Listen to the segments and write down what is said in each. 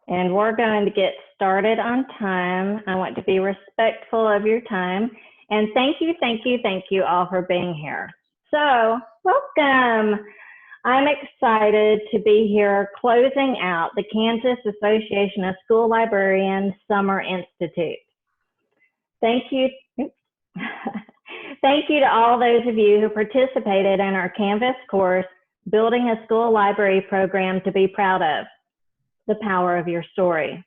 and we're going to get started on time. I want to be respectful of your time, and thank you all for being here. So, welcome. I'm excited to be here closing out the Kansas Association of School Librarians Summer Institute. Thank you. Thank you to all those of you who participated in our Canvas course, Building a School Library Program to be Proud of, the Power of Your Story.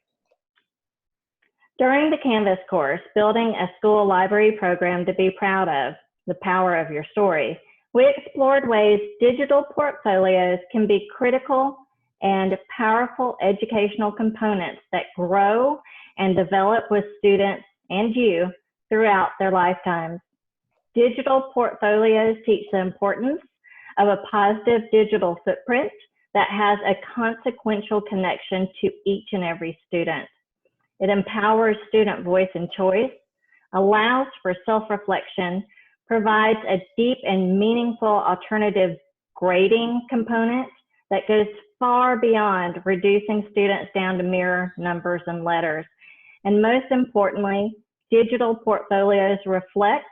During the Canvas course, Building a School Library Program to be Proud of, the Power of Your Story, we explored ways digital portfolios can be critical and powerful educational components that grow and develop with students and you throughout their lifetimes. Digital portfolios teach the importance of a positive digital footprint that has a consequential connection to each and every student. It empowers student voice and choice, allows for self-reflection, provides a deep and meaningful alternative grading component that goes far beyond reducing students down to mere numbers and letters. And most importantly, digital portfolios reflect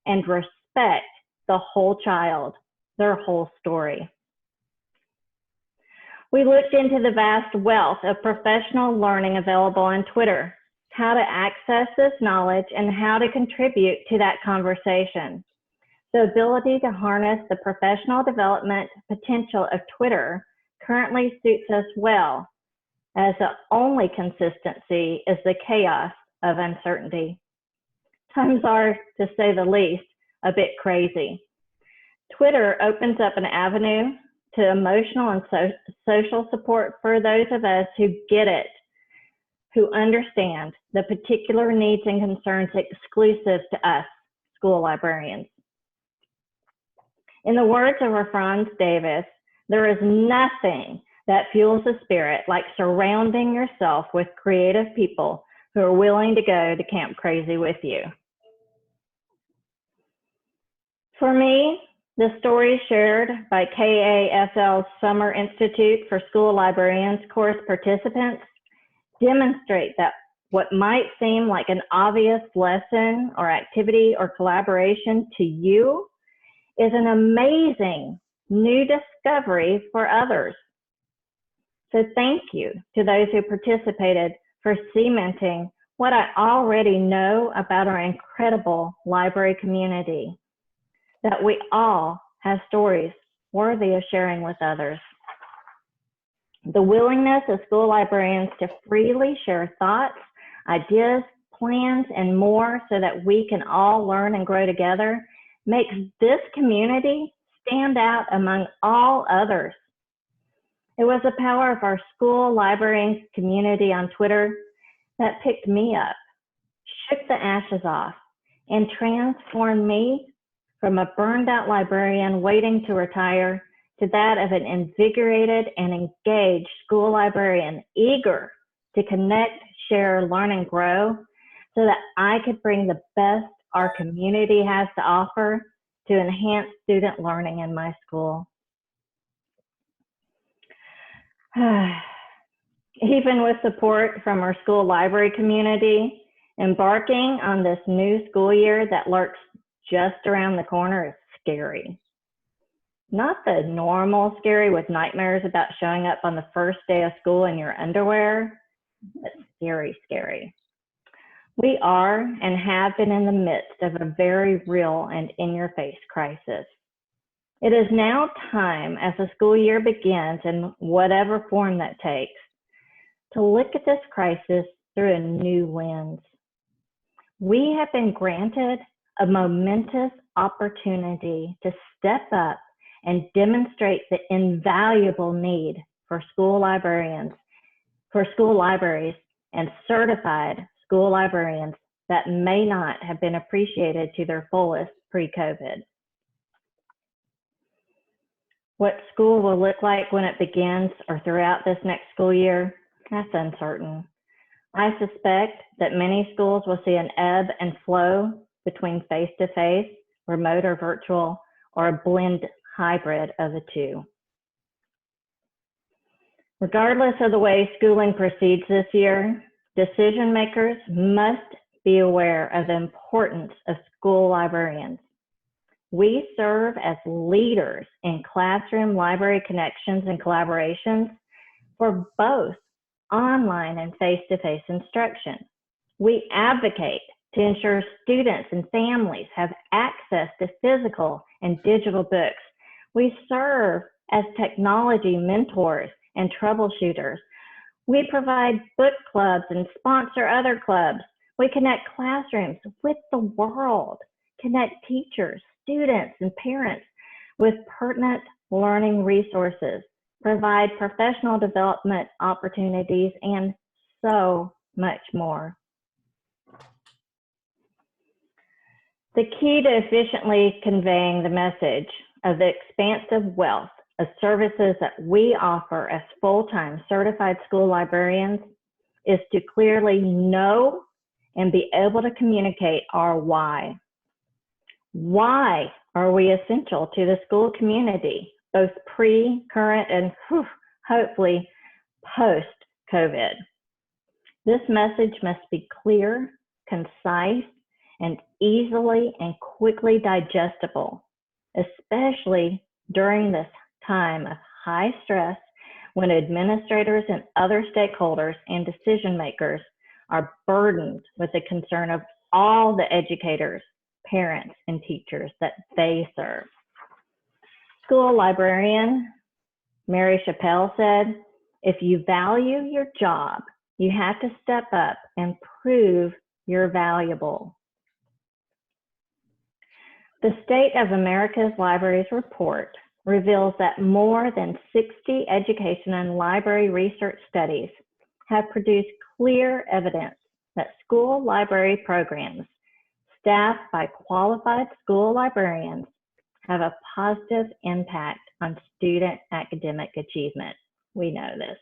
and respect the whole child, their whole story. We looked into the vast wealth of professional learning available on Twitter, how to access this knowledge, and how to contribute to that conversation. The ability to harness the professional development potential of Twitter currently suits us well, as the only consistency is the chaos of uncertainty. Times are, to say the least, a bit crazy. Twitter opens up an avenue to emotional and social support for those of us who get it, who understand the particular needs and concerns exclusive to us, school librarians. In the words of Franz Davis, there is nothing that fuels the spirit like surrounding yourself with creative people who are willing to go to Camp Crazy with you. For me, the stories shared by KASL's Summer Institute for School Librarians course participants demonstrate that what might seem like an obvious lesson or activity or collaboration to you is an amazing new discovery for others. So thank you to those who participated for cementing what I already know about our incredible library community, that we all have stories worthy of sharing with others. The willingness of school librarians to freely share thoughts, ideas, plans, and more so that we can all learn and grow together makes this community stand out among all others. It was the power of our school librarians community on Twitter that picked me up, shook the ashes off, and transformed me from a burned out librarian waiting to retire to that of an invigorated and engaged school librarian eager to connect, share, learn, and grow so that I could bring the best our community has to offer to enhance student learning in my school. Even with support from our school library community, embarking on this new school year that lurks just around the corner is scary. Not the normal scary with nightmares about showing up on the first day of school in your underwear, but scary. We are and have been in the midst of a very real and in-your-face crisis. It is now time, as the school year begins in whatever form that takes, to look at this crisis through a new lens. We have been granted a momentous opportunity to step up and demonstrate the invaluable need for school librarians, for school libraries, and certified school librarians that may not have been appreciated to their fullest pre-COVID. What school will look like when it begins or throughout this next school year, that's uncertain. I suspect that many schools will see an ebb and flow between face-to-face, remote or virtual, or a blend hybrid of the two. Regardless of the way schooling proceeds this year, decision makers must be aware of the importance of school librarians. We serve as leaders in classroom library connections and collaborations for both online and face-to-face instruction. We advocate to ensure students and families have access to physical and digital books. We serve as technology mentors and troubleshooters. We provide book clubs and sponsor other clubs. We connect classrooms with the world, connect teachers, students, and parents with pertinent learning resources, provide professional development opportunities, and so much more. The key to efficiently conveying the message of the expansive wealth of services that we offer as full-time certified school librarians is to clearly know and be able to communicate our why. Why are we essential to the school community, both pre, current, and hopefully post-COVID? This message must be clear, concise, and easily and quickly digestible, especially during this time of high stress when administrators and other stakeholders and decision makers are burdened with the concern of all the educators, parents, and teachers that they serve. School librarian Mary Chappell said, "If you value your job, you have to step up and prove you're valuable." The State of America's Libraries report reveals that more than 60 education and library research studies have produced clear evidence that school library programs staffed by qualified school librarians have a positive impact on student academic achievement. We know this.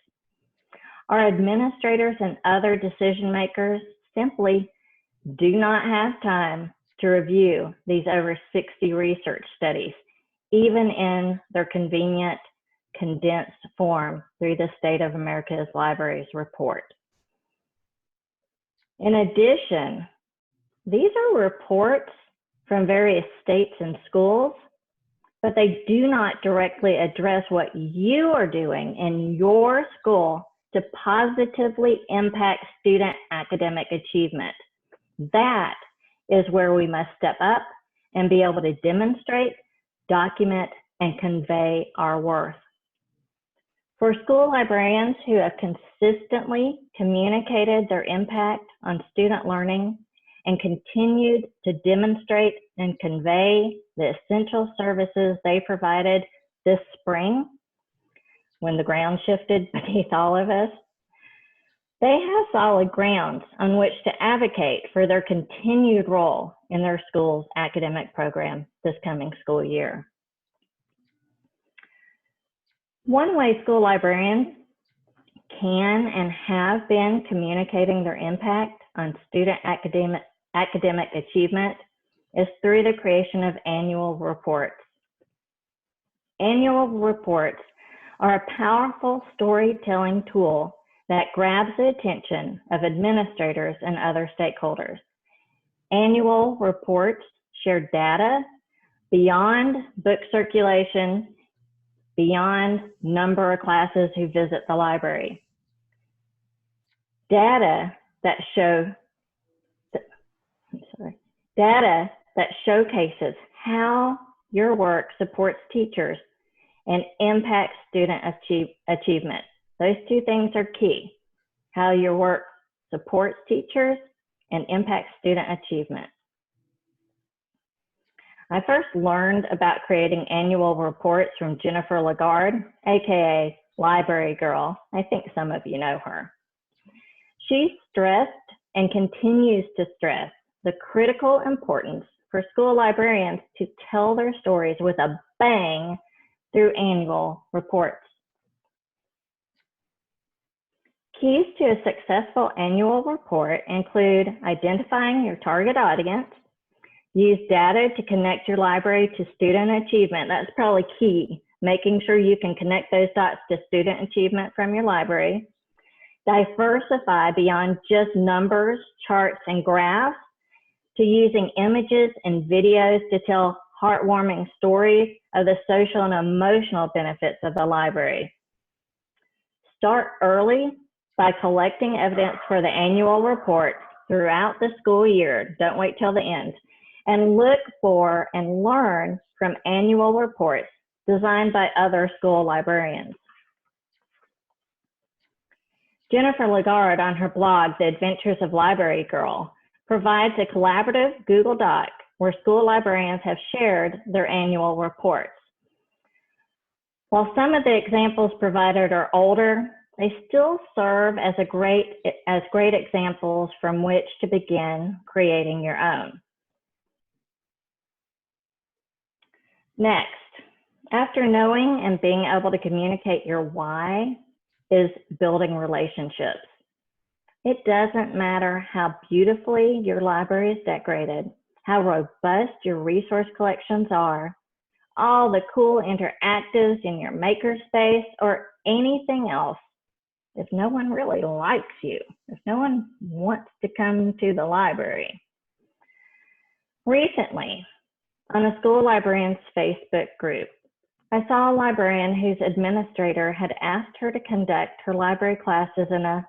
Our administrators and other decision makers simply do not have time to review these over 60 research studies, even in their convenient, condensed form through the State of America's Libraries report. In addition, these are reports from various states and schools, but they do not directly address what you are doing in your school to positively impact student academic achievement. That is where we must step up and be able to demonstrate, document, and convey our worth. For school librarians who have consistently communicated their impact on student learning and continued to demonstrate and convey the essential services they provided this spring, when the ground shifted beneath all of us, they have solid grounds on which to advocate for their continued role in their school's academic program this coming school year. One way school librarians can and have been communicating their impact on student academic achievement is through the creation of annual reports. Annual reports are a powerful storytelling tool that grabs the attention of administrators and other stakeholders. Annual reports share data beyond book circulation, beyond number of classes who visit the library. Data that showcases how your work supports teachers and impacts student achievement. Those two things are key: how your work supports teachers and impacts student achievement. I first learned about creating annual reports from Jennifer Lagarde, aka Library Girl. I think some of you know her. She stressed and continues to stress the critical importance for school librarians to tell their stories with a bang through annual reports. Keys to a successful annual report include identifying your target audience, use data to connect your library to student achievement. That's probably key. making sure you can connect those dots to student achievement from your library. Diversify beyond just numbers, charts, and graphs to using images and videos to tell heartwarming stories of the social and emotional benefits of the library. Start early by collecting evidence for the annual report throughout the school year. Don't wait till the end. And look for and learn from annual reports designed by other school librarians. Jennifer Lagarde on her blog, The Adventures of Library Girl, provides a collaborative Google Doc where school librarians have shared their annual reports. While some of the examples provided are older, they still serve as great examples from which to begin creating your own. Next, after knowing and being able to communicate your why, is building relationships. It doesn't matter how beautifully your library is decorated, how robust your resource collections are, all the cool interactives in your makerspace, or anything else. If no one really likes you, if no one wants to come to the library. Recently, on a school librarian's Facebook group, I saw a librarian whose administrator had asked her to conduct her library classes in a,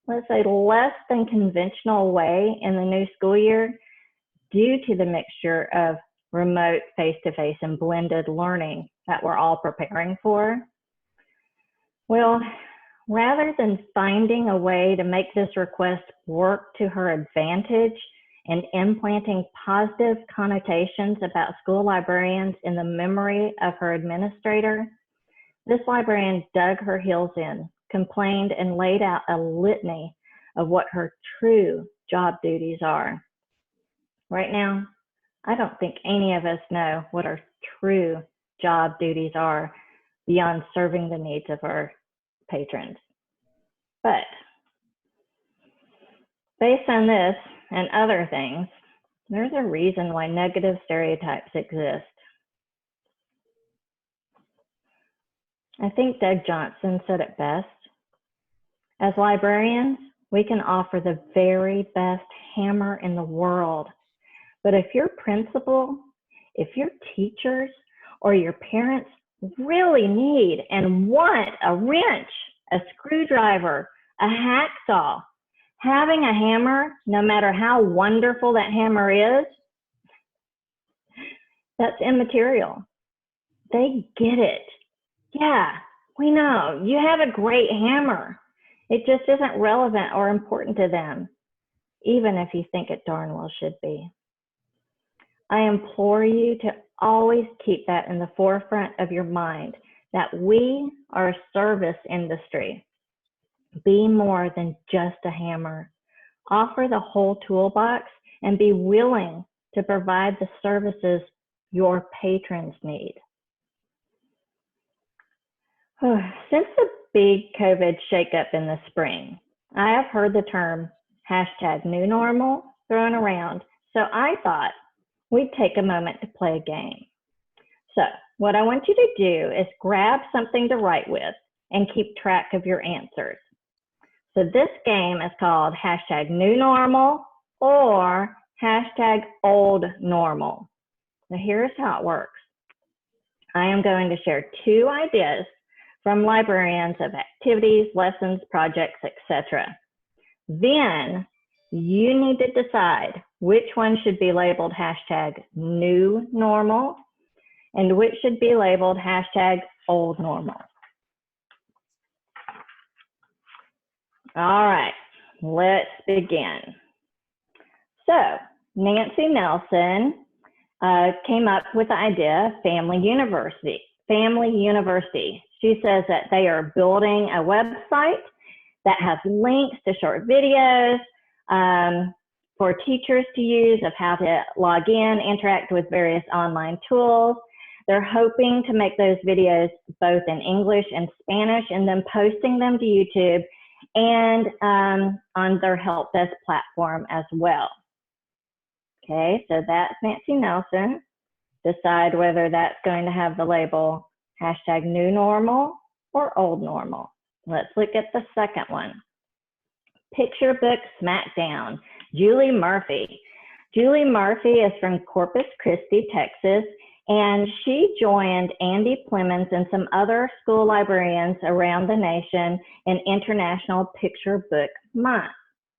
let's say, less than conventional way in the new school year due to the mixture of remote, face-to-face, and blended learning that we're all preparing for. Well, rather than finding a way to make this request work to her advantage and implanting positive connotations about school librarians in the memory of her administrator, this librarian dug her heels in, complained, and laid out a litany of what her true job duties are. Right now, I don't think any of us know what our true job duties are beyond serving the needs of our patrons. But based on this and other things, there's a reason why negative stereotypes exist. I think Doug Johnson said it best. As librarians, we can offer the very best hammer in the world. But if your principal, if your teachers, or your parents really need and want a wrench, a screwdriver, a hacksaw, having a hammer, no matter how wonderful that hammer is, that's immaterial. They get it. Yeah, we know. You have a great hammer. It just isn't relevant or important to them, even if you think it darn well should be. I implore you to always keep that in the forefront of your mind, that we are a service industry. Be more than just a hammer. Offer the whole toolbox and be willing to provide the services your patrons need. Since the big COVID shakeup in the spring, I have heard the term #new normal thrown around, so I thought we'd take a moment to play a game. So what I want you to do is grab something to write with and keep track of your answers. So this game is called #new normal or #old normal. So here's how it works. I am going to share 2 ideas from librarians of activities, lessons, projects, etc. Then you need to decide which one should be labeled #new normal and which should be labeled #old normal. All right, let's begin. So Nancy Nelson came up with the idea of Family University. She says that they are building a website that has links to short videos for teachers to use of how to log in, interact with various online tools. They're hoping to make those videos both in English and Spanish and then posting them to YouTube and on their help desk platform as well. Okay, so that's Nancy Nelson. Decide whether that's going to have the label hashtag new normal or old normal. Let's look at the second one. Picture Book Smackdown, Julie Murphy. Julie Murphy is from Corpus Christi, Texas, and she joined Andy Plemons and some other school librarians around the nation in International Picture Book Month.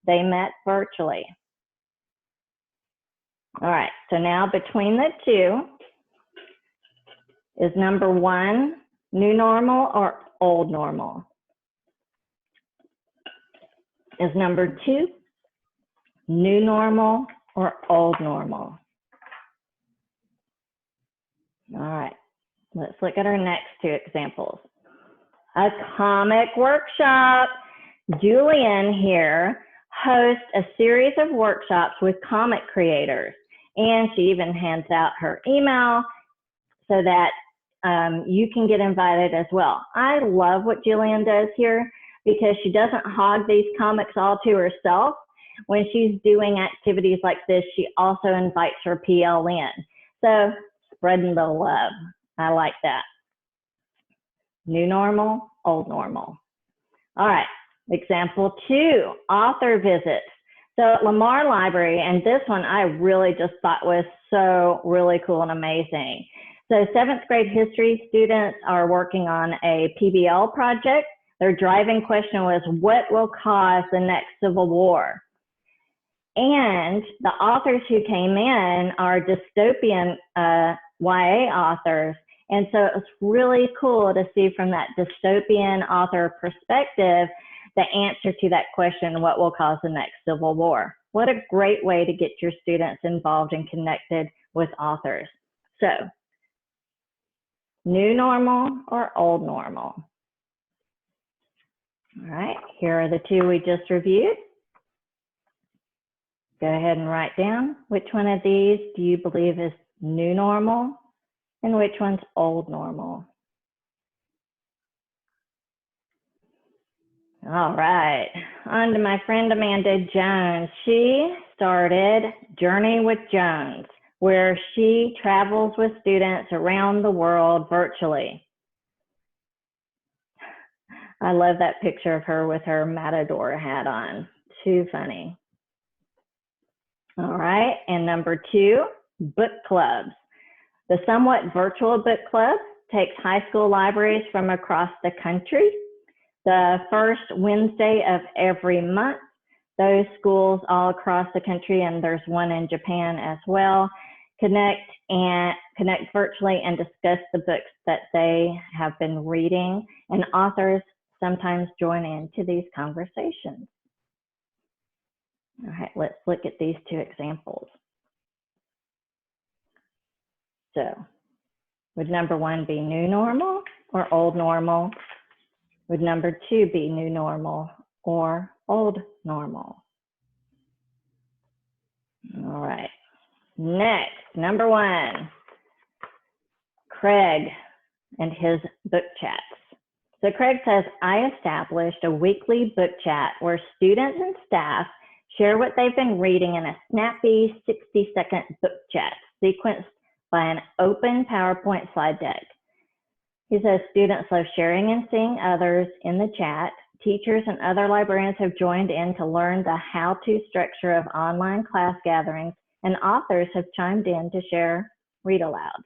They met virtually. All right, so now between the two, is number one new normal or old normal? Is number two new normal or old normal? All right, let's look at our next two examples. A comic workshop. Julian here hosts a series of workshops with comic creators, and she even hands out her email so that you can get invited as well. I love what Julian does here because she doesn't hog these comics all to herself. When she's doing activities like this, she also invites her PL in. So spreading the love. I like that. New normal, old normal. All right, example two, author visits. So at Lamar Library, and this one I really just thought was so really cool and amazing. So 7th grade history students are working on a PBL project. Their driving question was, what will cause the next Civil War? And the authors who came in are dystopian YA authors. And so it was really cool to see from that dystopian author perspective the answer to that question, what will cause the next Civil War? What a great way to get your students involved and connected with authors. So, new normal or old normal? All right, here are the two we just reviewed. Go ahead and write down which one of these do you believe is new normal and which one's old normal. All right, on to my friend Amanda Jones. She started Journey with Jones, where she travels with students around the world virtually. I love that picture of her with her Matador hat on. Too funny. All right, and number two, book clubs. The Somewhat Virtual Book Club takes high school libraries from across the country. The first Wednesday of every month, those schools all across the country, and there's one in Japan as well, connect virtually and discuss the books that they have been reading, and authors sometimes join into these conversations. All right, let's look at these two examples. So, would number one be new normal or old normal? Would number two be new normal or old normal? All right, next, number one, Craig and his book chats. So Craig says, I established a weekly book chat where students and staff share what they've been reading in a snappy 60-second book chat sequenced by an open PowerPoint slide deck. He says students love sharing and seeing others in the chat. Teachers and other librarians have joined in to learn the how-to structure of online class gatherings, and authors have chimed in to share read-alouds.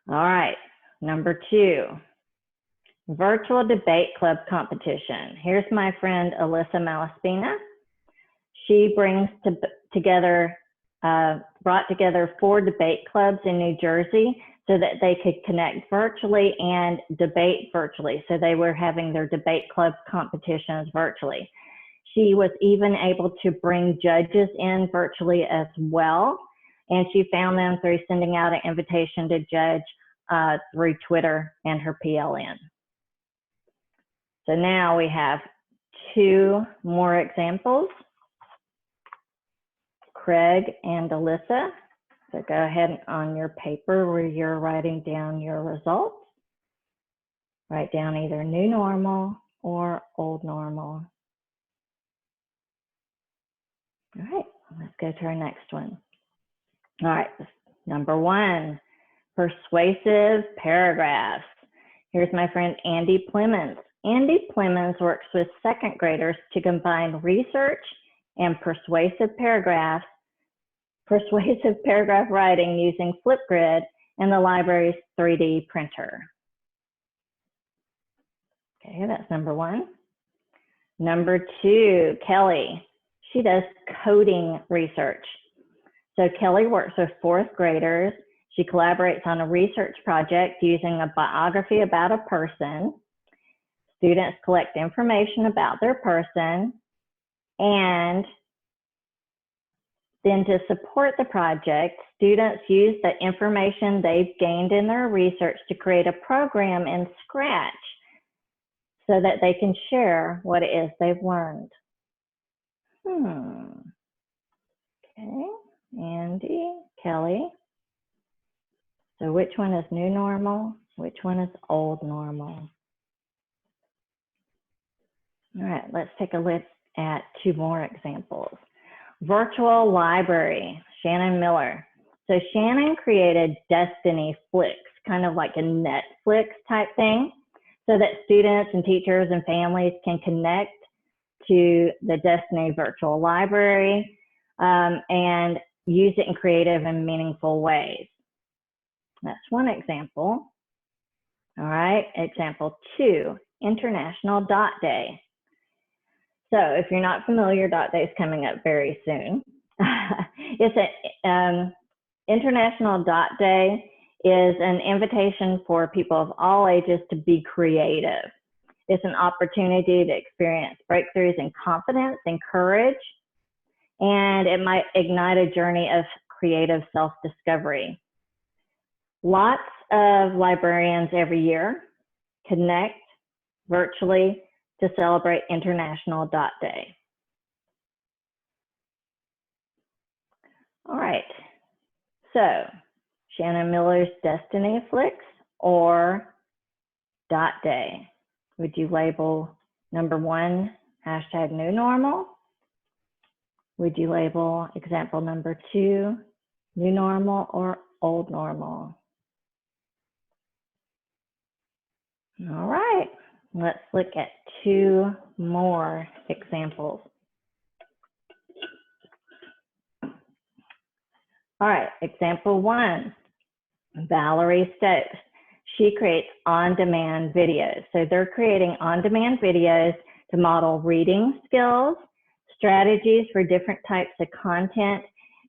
All right, number two, virtual debate club competition. Here's my friend Alyssa Malaspina. She brought together 4 debate clubs in New Jersey so that they could connect virtually and debate virtually. So they were having their debate club competitions virtually. She was even able to bring judges in virtually as well. And she found them through sending out an invitation to judge through Twitter and her PLN. So now we have 2 more examples, Craig and Alyssa. So go ahead on your paper where you're writing down your results. Write down either new normal or old normal. All right, let's go to our next one. All right, number 1, persuasive paragraphs. Here's my friend Andy Plemons. Andy Plemons works with 2nd graders to combine research and persuasive paragraph writing using Flipgrid and the library's 3D printer. Okay, that's number 1. Number 2, Kelly. She does coding research. So Kelly works with 4th graders. She collaborates on a research project using a biography about a person. Students collect information about their person, and then to support the project, students use the information they've gained in their research to create a program in Scratch so that they can share what it is they've learned. Okay, Andy, Kelly. So which one is new normal? Which one is old normal? All right, let's take a look at 2 more examples. Virtual library, Shannon Miller. So Shannon created Destiny Flicks, kind of like a Netflix type thing, so that students and teachers and families can connect to the Destiny virtual library and use it in creative and meaningful ways. That's one example. All right, example 2, International Dot Day. So if you're not familiar, Dot Day is coming up very soon. International Dot Day is an invitation for people of all ages to be creative. It's an opportunity to experience breakthroughs in confidence and courage, and it might ignite a journey of creative self-discovery. Lots of librarians every year connect virtually to celebrate International Dot Day. All right, so Shannon Miller's Destiny Flicks or Dot Day. Would you label number 1 hashtag new normal? Would you label example number 2 new normal or old normal? All right, let's look at 2 more examples. All right, example 1, Valerie Stokes. She creates on-demand videos. So they're creating on-demand videos to model reading skills, strategies for different types of content,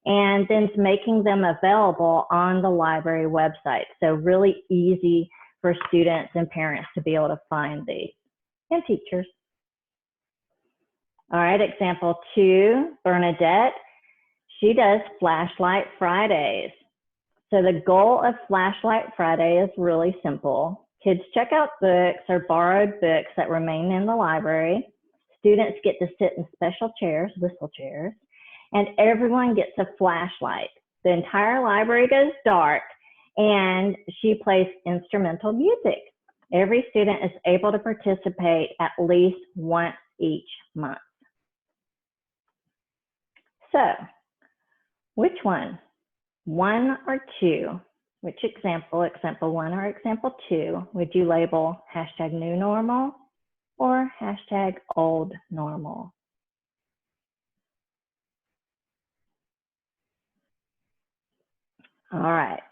and then making them available on the library website. So really easy for students and parents to be able to find these, and teachers. All right, example 2, Bernadette. She does Flashlight Fridays. So the goal of Flashlight Friday is really simple. Kids check out books or borrowed books that remain in the library. Students get to sit in special chairs, whistle chairs, and everyone gets a flashlight. The entire library goes dark, and she plays instrumental music. Every student is able to participate at least once each month. So, which one? 1 or 2? Which example 1 or example 2, would you label hashtag new normal or hashtag old normal? All right,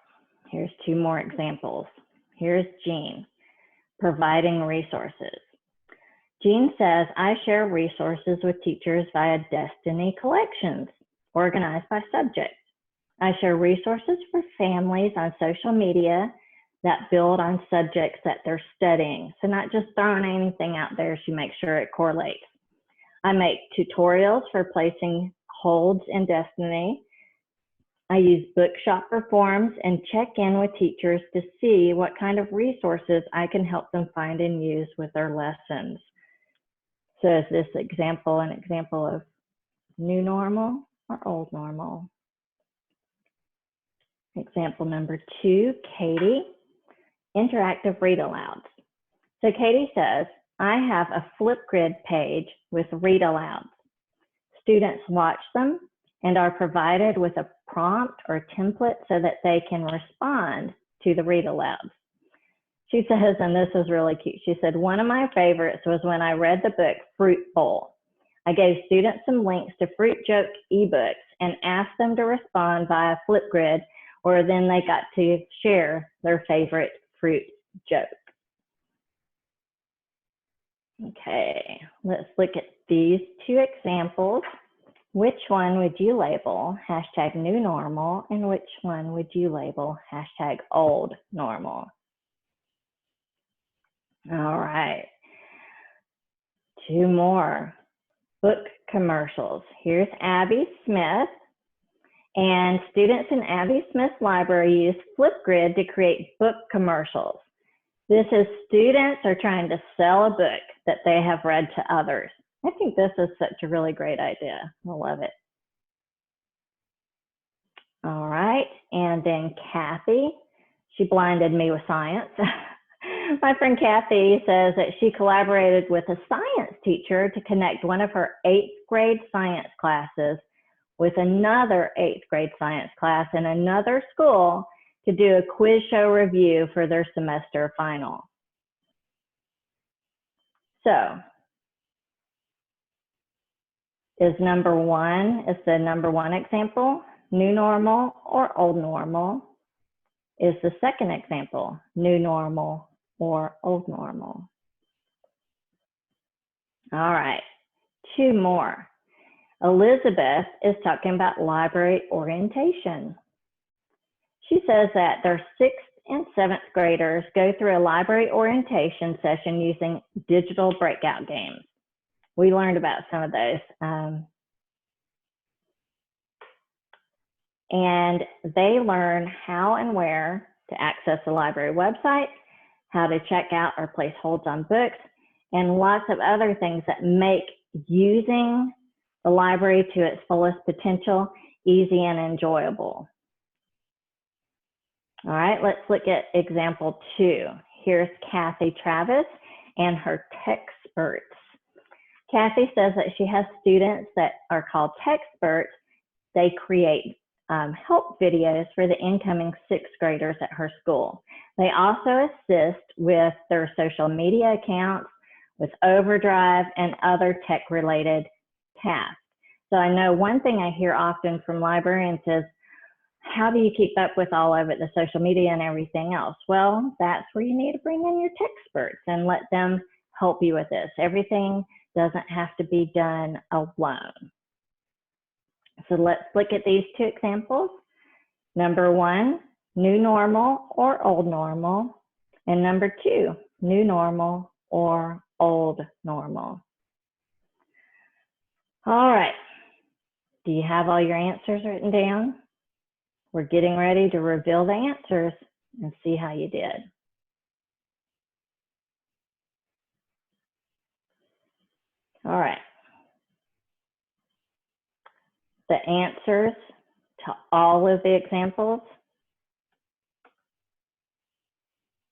here's 2 more examples. Here's Jean, providing resources. Jean says, I share resources with teachers via Destiny collections, organized by subject. I share resources for families on social media that build on subjects that they're studying. So not just throwing anything out there, she makes sure it correlates. I make tutorials for placing holds in Destiny. I use bookshopper forums and check in with teachers to see what kind of resources I can help them find and use with their lessons. So is this example an example of new normal or old normal? Example number 2, Katie, interactive read alouds. So Katie says, I have a Flipgrid page with read alouds. Students watch them and are provided with a prompt or template so that they can respond to the read alouds. She says, and this is really cute, she said, one of my favorites was when I read the book Fruit Bowl. I gave students some links to Fruit Joke ebooks and asked them to respond via Flipgrid, or then they got to share their favorite fruit joke. Okay, let's look at these two examples. Which one would you label #new normal, and which one would you label #old normal? All right, two more. Book commercials. Here's Abby Smith, and students in Abby Smith's library use Flipgrid to create book commercials. This is students are trying to sell a book that they have read to others. I think this is such a really great idea. I love it. All right, and then Kathy, she blinded me with science. My friend Kathy says that she collaborated with a science teacher to connect one of her 8th grade science classes with another 8th grade science class in another school to do a quiz show review for their semester final. So, is the number one example new normal or old normal? Is the second example new normal or old normal? All right, two more. Elizabeth is talking about library orientation. She says that their 6th and 7th graders go through a library orientation session using digital breakout games. We learned about some of those. And they learn how and where to access the library website, how to check out or place holds on books, and lots of other things that make using the library to its fullest potential easy and enjoyable. All right, let's look at example 2. Here's Kathy Travis and her Techsperts. Kathy says that she has students that are called Techsperts. They create help videos for the incoming 6th graders at her school. They also assist with their social media accounts, with Overdrive and other tech-related tasks. So I know one thing I hear often from librarians is, how do you keep up with all of it, the social media and everything else? Well, that's where you need to bring in your Techsperts and let them help you with this. Everything doesn't have to be done alone. So let's look at these two examples. Number 1, new normal or old normal. And number 2, new normal or old normal. All right, do you have all your answers written down? We're getting ready to reveal the answers and see how you did. All right. The answers to all of the examples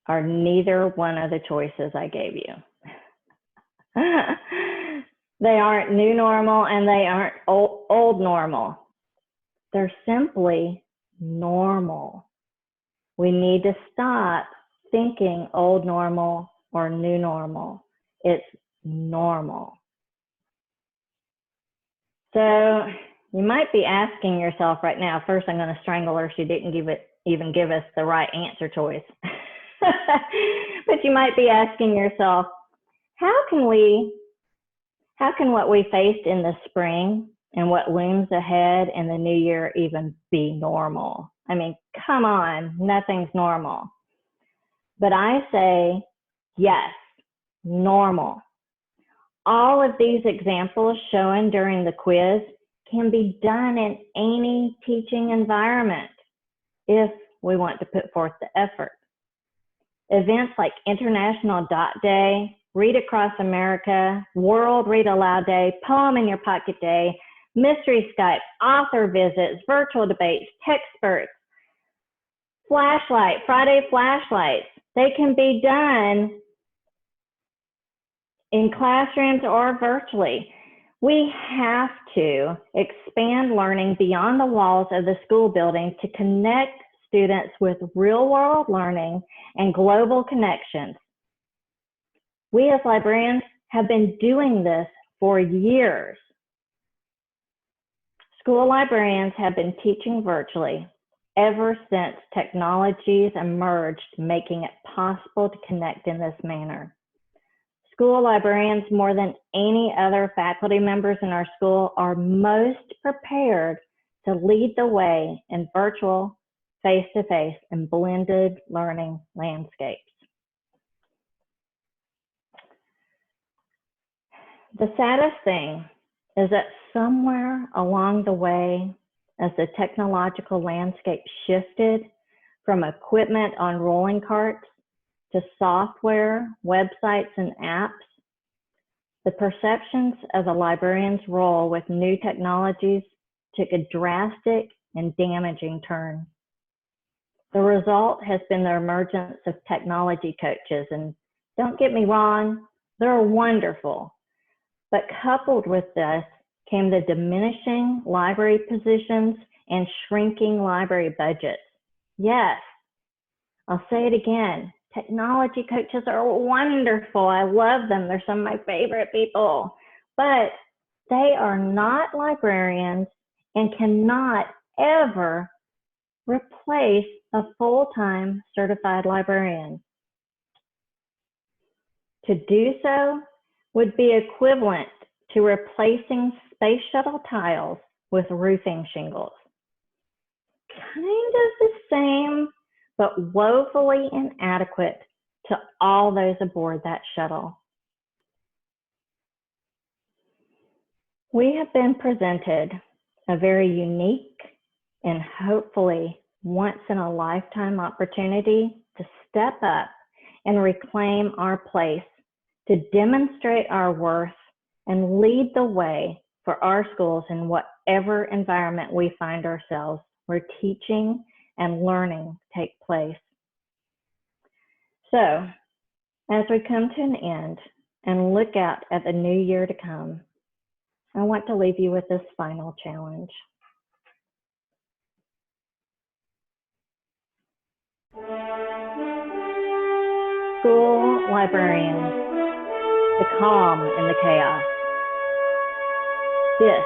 are neither one of the choices I gave you. They aren't new normal and they aren't old normal. They're simply normal. We need to stop thinking old normal or new normal. It's normal. So you might be asking yourself right now, first I'm going to strangle her. She didn't even give us the right answer choice. But you might be asking yourself, how can what we faced in the spring and what looms ahead in the new year even be normal? I mean, come on, nothing's normal. But I say, yes, normal. All of these examples shown during the quiz can be done in any teaching environment if we want to put forth the effort. Events like International Dot Day, Read Across America, World Read Aloud Day, Poem in Your Pocket Day, Mystery Skype, author visits, virtual debates, Techsperts, Flashlight, Friday Flashlights, they can be done in classrooms or virtually. We have to expand learning beyond the walls of the school building to connect students with real-world learning and global connections. We as librarians have been doing this for years. School librarians have been teaching virtually ever since technologies emerged, making it possible to connect in this manner. School librarians, more than any other faculty members in our school, are most prepared to lead the way in virtual, face-to-face, and blended learning landscapes. The saddest thing is that somewhere along the way, as the technological landscape shifted from equipment on rolling carts to software, websites, and apps, the perceptions of the librarian's role with new technologies took a drastic and damaging turn. The result has been the emergence of technology coaches, and don't get me wrong, they're wonderful. But coupled with this came the diminishing library positions and shrinking library budgets. Yes, I'll say it again. Technology coaches are wonderful. I love them. They're some of my favorite people. But they are not librarians and cannot ever replace a full-time certified librarian. To do so would be equivalent to replacing space shuttle tiles with roofing shingles. Kind of the same, but woefully inadequate to all those aboard that shuttle. We have been presented a very unique and hopefully once in a lifetime opportunity to step up and reclaim our place, to demonstrate our worth and lead the way for our schools in whatever environment we find ourselves where teaching and learning take place. So, as we come to an end and look out at the new year to come, I want to leave you with this final challenge. School librarians, the calm in the chaos. This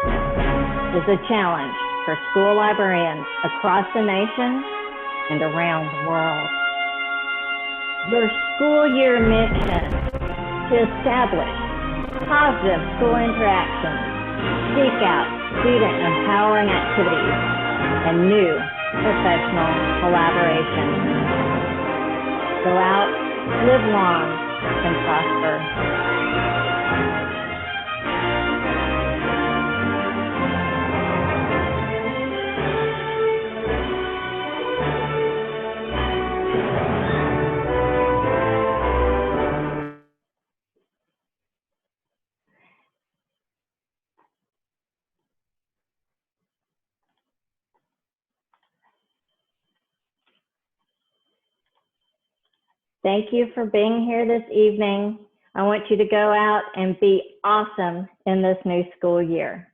is a challenge for school librarians across the nation and around the world. Your school year mission to establish positive school interactions, seek out student empowering activities, and new professional collaboration. Go out, live long, and prosper. Thank you for being here this evening. I want you to go out and be awesome in this new school year.